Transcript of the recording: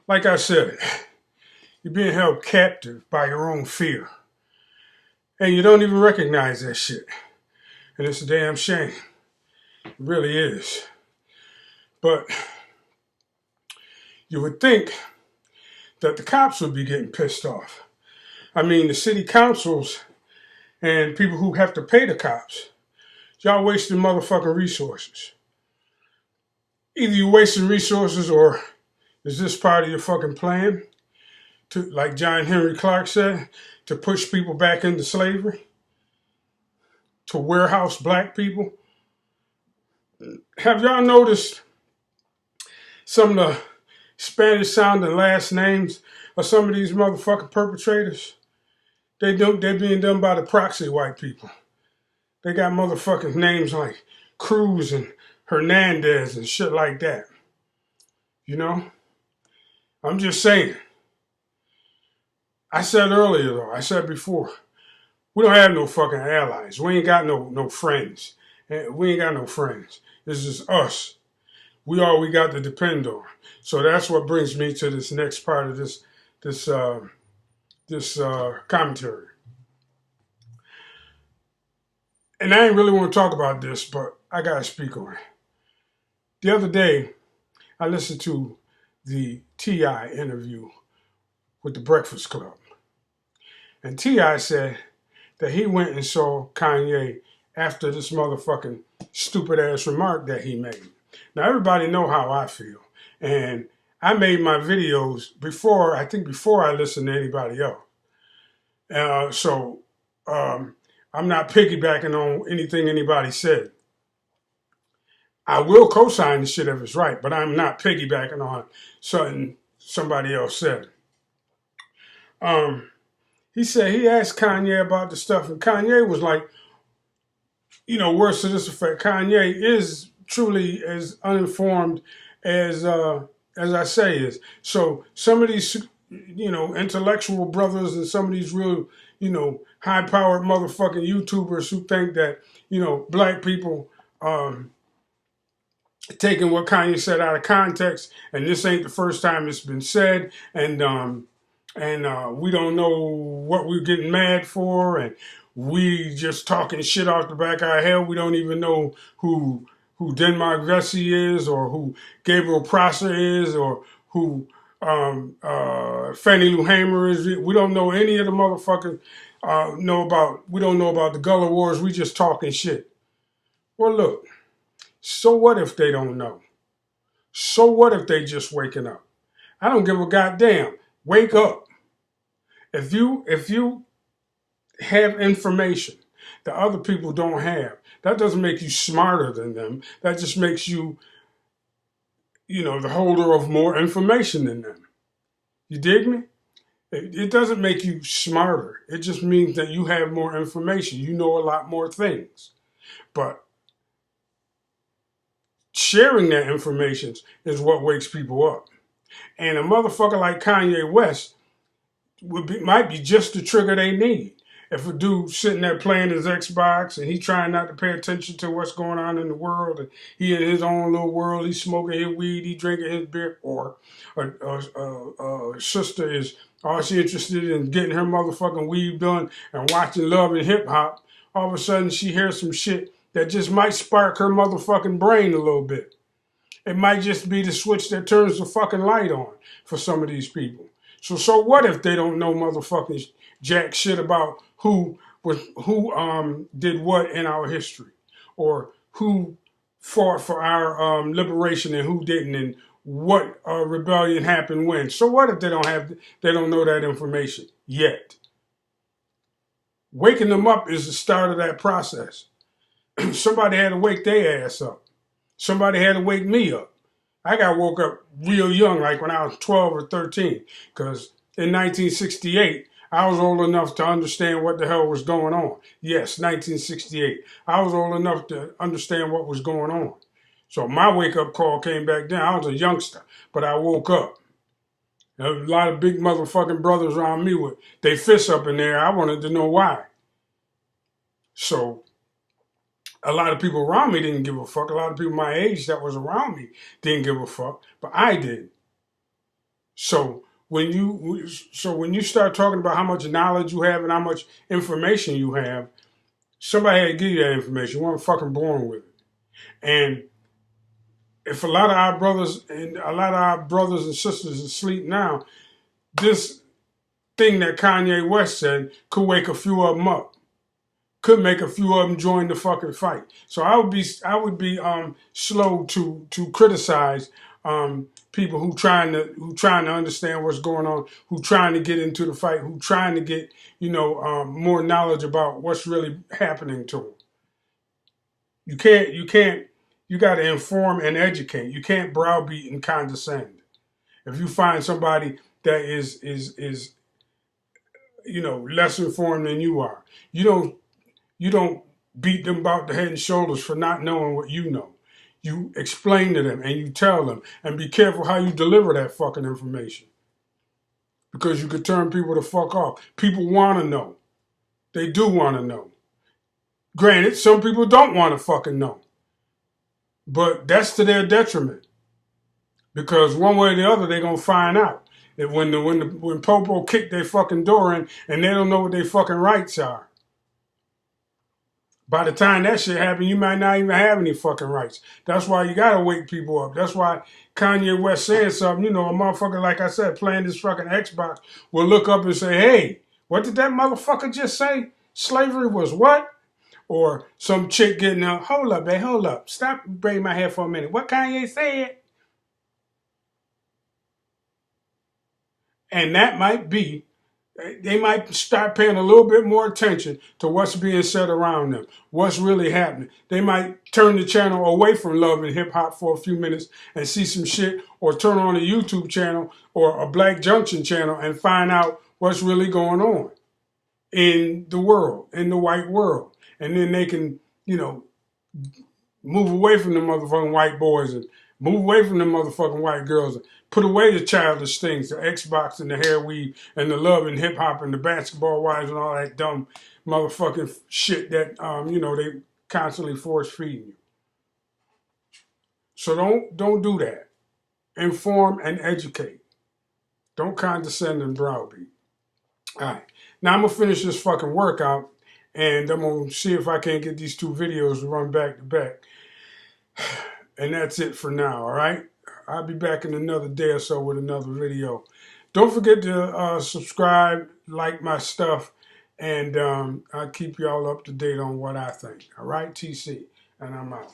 Like I said, you're being held captive by your own fear. And you don't even recognize that shit. And it's a damn shame. It really is. But you would think that the cops would be getting pissed off. I mean, the city councils and people who have to pay the cops, y'all wasting motherfucking resources. Either you're wasting resources or is this part of your fucking plan to, like John Henry Clark said, to push people back into slavery, to warehouse black people? Have y'all noticed some of the Spanish sounding last names of some of these motherfucking perpetrators? They're being done by the proxy white people. They got motherfucking names like Cruz and Hernandez and shit like that. You know? I'm just saying. I said earlier though, I said before, we don't have no fucking allies. We ain't got no friends. We ain't got no friends. This is us. We all we got to depend on. So that's what brings me to this next part of this commentary. And I ain't really want to talk about this, but I gotta speak on it. The other day, I listened to the T.I. interview with the Breakfast Club. And T.I. said that he went and saw Kanye after this motherfucking stupid ass remark that he made. Now everybody know how I feel. And I made my videos before I listened to anybody else. So I'm not piggybacking on anything anybody said. I will co-sign the shit if it's right, but I'm not piggybacking on something somebody else said. He said he asked Kanye about the stuff, and Kanye was like, words to this effect. Kanye is truly as uninformed as I say is. So some of these, intellectual brothers and some of these real, high-powered motherfucking YouTubers who think that, black people taking what Kanye said out of context, and this ain't the first time it's been said, and we don't know what we're getting mad for, and we just talking shit off the back of our head. We don't even know who Denmark Vesey is, or who Gabriel Prosser is, or who Fannie Lou Hamer is. We don't know any of the motherfuckers. We don't know about the Gullah Wars. We just talking shit. Well, look. So what if they don't know? So what if they just waking up? I don't give a goddamn. Wake up. If you have information that other people don't have, that doesn't make you smarter than them. That just makes you, the holder of more information than them. You dig me? It doesn't make you smarter. It just means that you have more information. You know a lot more things. But sharing that information is what wakes people up. And a motherfucker like Kanye West might be just the trigger they need. If a dude sitting there playing his Xbox and he trying not to pay attention to what's going on in the world, and he in his own little world, he's smoking his weed, he drinking his beer, or a sister is all she interested in getting her motherfucking weed done and watching Love and Hip Hop, all of a sudden she hears some shit that just might spark her motherfucking brain a little bit. It might just be the switch that turns the fucking light on for some of these people. So what if they don't know motherfucking jack shit about who did what in our history, or who fought for our liberation and who didn't, and what rebellion happened when? So what if they don't know that information yet? Waking them up is the start of that process. Somebody had to wake their ass up. Somebody had to wake me up. I got woke up real young, like when I was 12 or 13, because in 1968, I was old enough to understand what the hell was going on. Yes, 1968. I was old enough to understand what was going on. So my wake-up call came back then. I was a youngster, but I woke up. There was a lot of big motherfucking brothers around me with their fists up in there. I wanted to know why. So a lot of people around me didn't give a fuck. A lot of people my age that was around me didn't give a fuck, but I did. So when you start talking about how much knowledge you have and how much information you have, somebody had to give you that information. You weren't fucking born with it. And if a lot of our brothers and sisters are asleep now, this thing that Kanye West said could wake a few of them up. Could make a few of them join the fucking fight. So I would be slow to criticize people who trying to understand what's going on, who trying to get into the fight, who trying to get more knowledge about what's really happening to them. You got to inform and educate. You can't browbeat and condescend. If you find somebody that is less informed than you are, you don't beat them about the head and shoulders for not knowing what you know. You explain to them and you tell them, and be careful how you deliver that fucking information, because you could turn people the fuck off. People want to know. They do want to know. Granted, some people don't want to fucking know, but that's to their detriment, because one way or the other they're gonna find out that when Popo kick their fucking door in and they don't know what their fucking rights are. By the time that shit happens, you might not even have any fucking rights. That's why you gotta wake people up. That's why Kanye West saying something, a motherfucker, like I said, playing this fucking Xbox will look up and say, hey, what did that motherfucker just say? Slavery was what? Or some chick getting up, hold up, babe, hold up. Stop braiding my hair for a minute. What Kanye said? And that might be, they might start paying a little bit more attention to what's being said around them, what's really happening. They might turn the channel away from love and hip hop for a few minutes and see some shit, or turn on a YouTube channel or a Black Junction channel and find out what's really going on in the world, in the white world. And then they can, move away from the motherfucking white boys and move away from the motherfucking white girls and put away the childish things, the Xbox and the hair weave and the love and hip hop and the basketball wives and all that dumb motherfucking shit that they constantly force feeding you. So don't do that. Inform and educate. Don't condescend and browbeat. All right. Now I'm gonna finish this fucking workout, and I'm gonna see if I can get these two videos to run back to back. And that's it for now, all right? I'll be back in another day or so with another video. Don't forget to subscribe, like my stuff, and I'll keep y'all up to date on what I think. All right, TC, and I'm out.